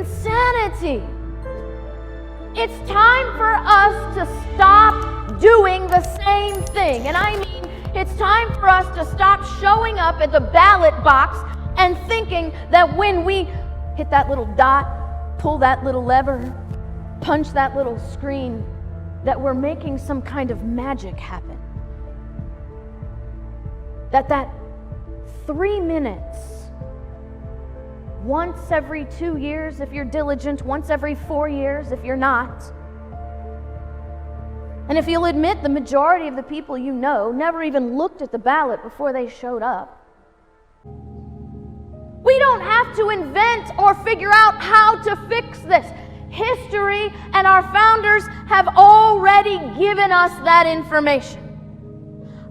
Insanity. It's time for us to stop doing the same thing. And I mean, it's time for us to stop showing up at the ballot box and thinking that when we hit that little dot, pull that little lever, punch that little screen, that we're making some kind of magic happen. That 3 minutes, once every 2 years if you're diligent, once every 4 years if you're not. And if you'll admit, the majority of the people you know never even looked at the ballot before they showed up. We don't have to invent or figure out how to fix this. History and our founders have already given us that information.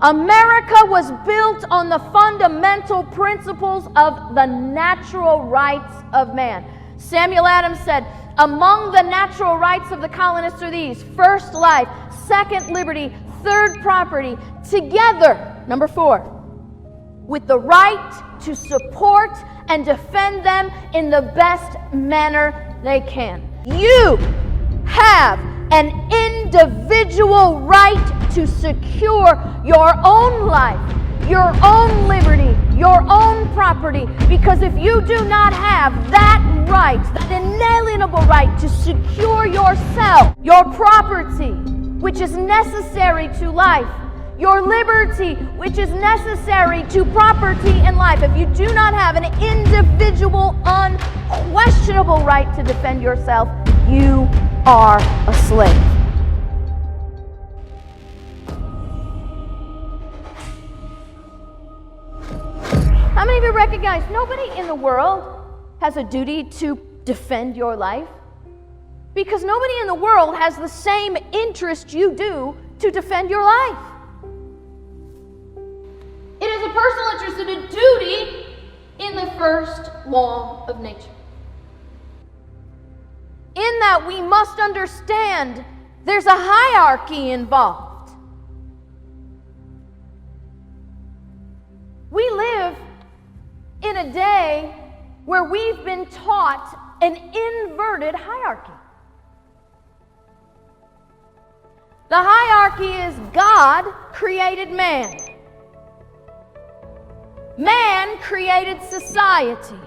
America was built on the fundamental principles of the natural rights of man. Samuel Adams said, among the natural rights of the colonists are these: first, life; second, liberty; third, property; together, number 4, with the right to support and defend them in the best manner they can. You have an individual right to secure your own life, your own liberty, your own property, because if you do not have that right, that inalienable right to secure yourself, your property, which is necessary to life, your liberty, which is necessary to property and life, if you do not have an individual, unquestionable right to defend yourself, you are a slave. How many of you recognize nobody in the world has a duty to defend your life? Because nobody in the world has the same interest you do to defend your life. It is a personal interest and a duty in the first law of nature. In that we must understand there's a hierarchy involved. We live in a day where we've been taught an inverted hierarchy. The hierarchy is God created man. Man created society.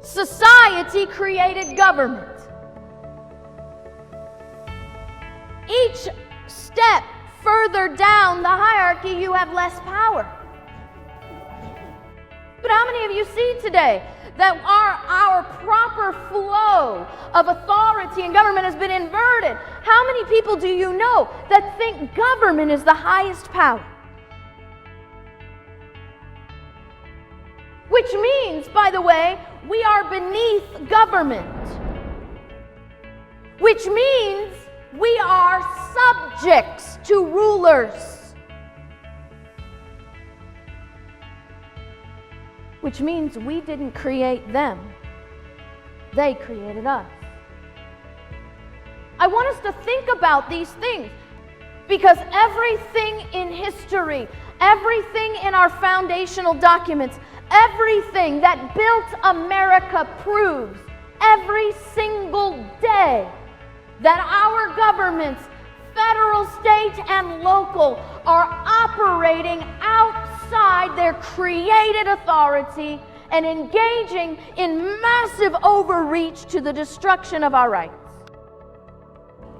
Society created government. Each step further down the hierarchy, you have less power. But how many of you see today that our proper flow of authority and government has been inverted? How many people do you know that think government is the highest power? Which means, by the way, we are beneath government. Which means we are subjects to rulers. Which means we didn't create them. They created us. I want us to think about these things because everything in history, everything in our foundational documents, everything that built America proves every single day that our governments, federal, state, and local, are operating outside their created authority and engaging in massive overreach to the destruction of our rights.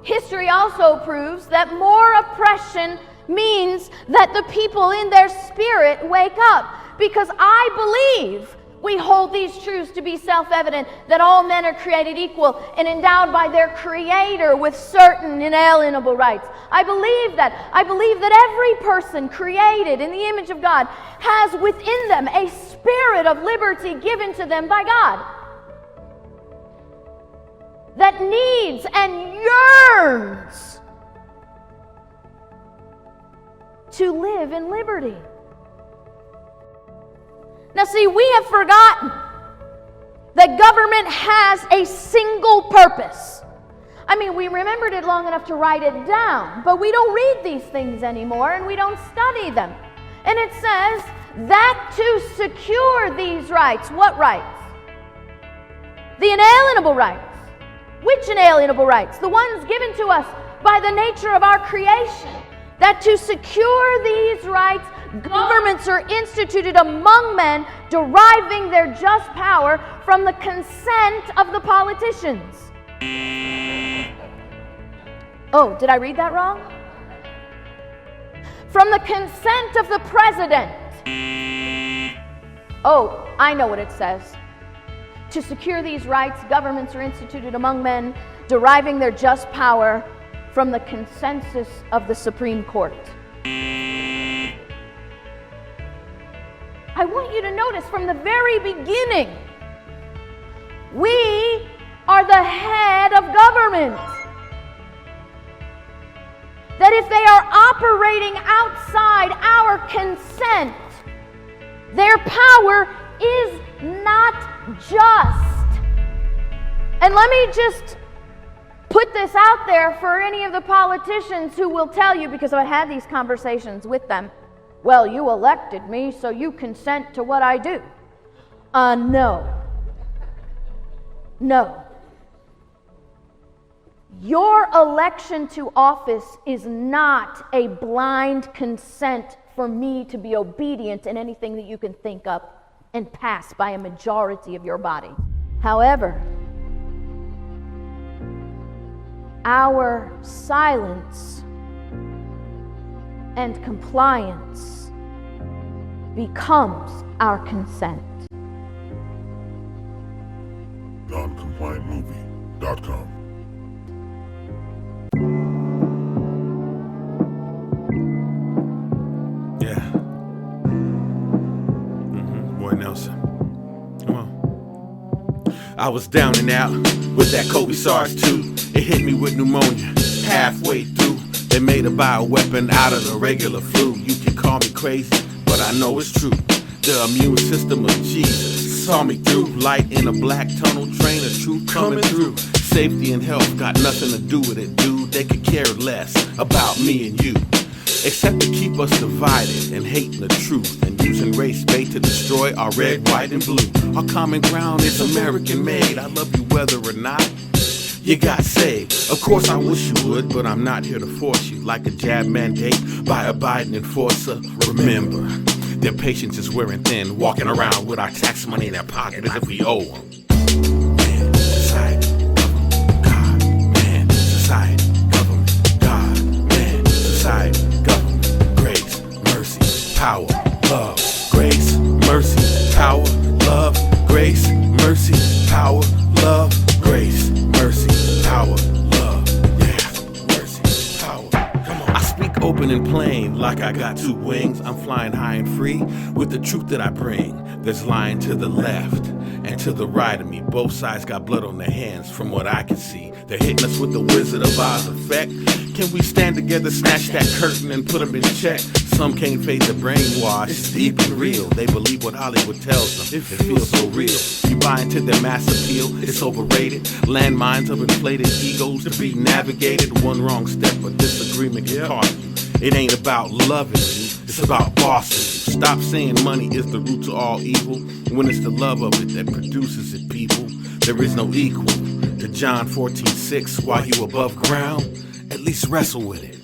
History also proves that more oppression means that the people in their spirit wake up, because I believe we hold these truths to be self-evident, that all men are created equal and endowed by their Creator with certain inalienable rights. I believe that. I believe that every person created in the image of God has within them a spirit of liberty given to them by God that needs and yearns to live in liberty. Now see, we have forgotten that government has a single purpose. I mean, we remembered it long enough to write it down, but we don't read these things anymore and we don't study them. And it says that to secure these rights, what rights? The inalienable rights. Which inalienable rights? The ones given to us by the nature of our creation. That to secure these rights, governments are instituted among men, deriving their just power from the consent of the politicians. Oh, did I read that wrong? From the consent of the president. Oh, I know what it says. To secure these rights, governments are instituted among men, deriving their just power from the consensus of the Supreme Court. I want you to notice from the very beginning, we are the head of government. That if they are operating outside our consent, their power is not just. And let me just put this out there for any of the politicians who will tell you, because I've had these conversations with them, well, you elected me, so you consent to what I do. No. No. Your election to office is not a blind consent for me to be obedient in anything that you can think of and pass by a majority of your body. However, our silence and compliance becomes our consent. NoncompliantMovie.com. Yeah. Boy Nelson. Come on. I was down and out with that COVID SARS 2. It hit me with pneumonia. Halfway through, they made a bioweapon out of the regular flu. You can call me crazy, but I know it's true. The immune system of Jesus saw me through. Light in a black tunnel, train of truth coming through. Safety and health got nothing to do with it, dude. They could care less about me and you, except to keep us divided and hating the truth and using race bait to destroy our red, white, and blue. Our common ground is American made. I love you whether or not you got saved. Of course I wish you would, but I'm not here to force you like a jab mandate by a Biden enforcer. Remember, their patience is wearing thin, walking around with our tax money in their pocket as if we owe them. Man, society, government, God. Man, society, government, God. Man, society, government, grace, mercy, power, love, grace, mercy, power, love, grace, mercy, power, love, grace, mercy, power, love, yeah, mercy, power. Come on. I speak open and plain like I got two wings. I'm flying high and free with the truth that I bring. There's lying to the left and to the right of me. Both sides got blood on their hands from what I can see. They're hitting us with the Wizard of Oz effect. Can we stand together, snatch that curtain and put them in check? Some can't face the brainwash, it's deep and real. They believe what Hollywood tells them, it feels so real. You buy into their mass appeal, it's overrated. Landmines of inflated egos to be navigated. One wrong step, but disagreement can cost you. It ain't about loving you, it's about bossing you. Stop saying money is the root to all evil, when it's the love of it that produces it, people. There is no equal to John 14:6. While you above ground, at least wrestle with it.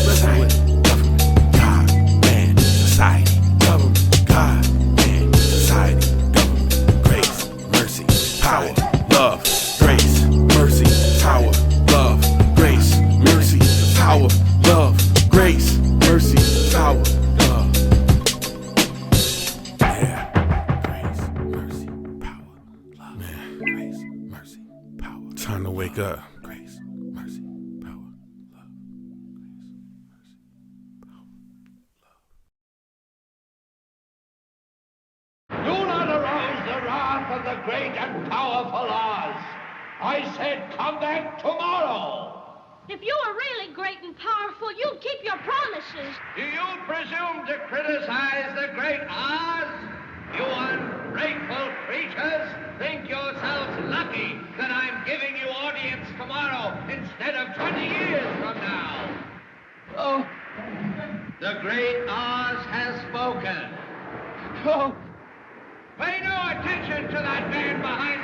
Wrestle with it. Government, God, man, society, government, God, man, society, government, grace, mercy, power, love, grace, mercy, power, love, grace, mercy, power, love, grace, mercy, power, love. Yeah, grace, mercy, power, love, man, grace, mercy, power. Time to wake up. Grace, mercy, power, love, grace, mercy, power, love. Do not arouse the wrath of the great and powerful Oz. I said come back tomorrow. If you were really great and powerful, you'd keep your promises. Do you presume to criticize the great Oz? You ungrateful creatures think yourselves lucky that I'm giving you audience tomorrow instead of 20 years from now. Oh, the great Oz has spoken. Oh, pay no attention to that man behind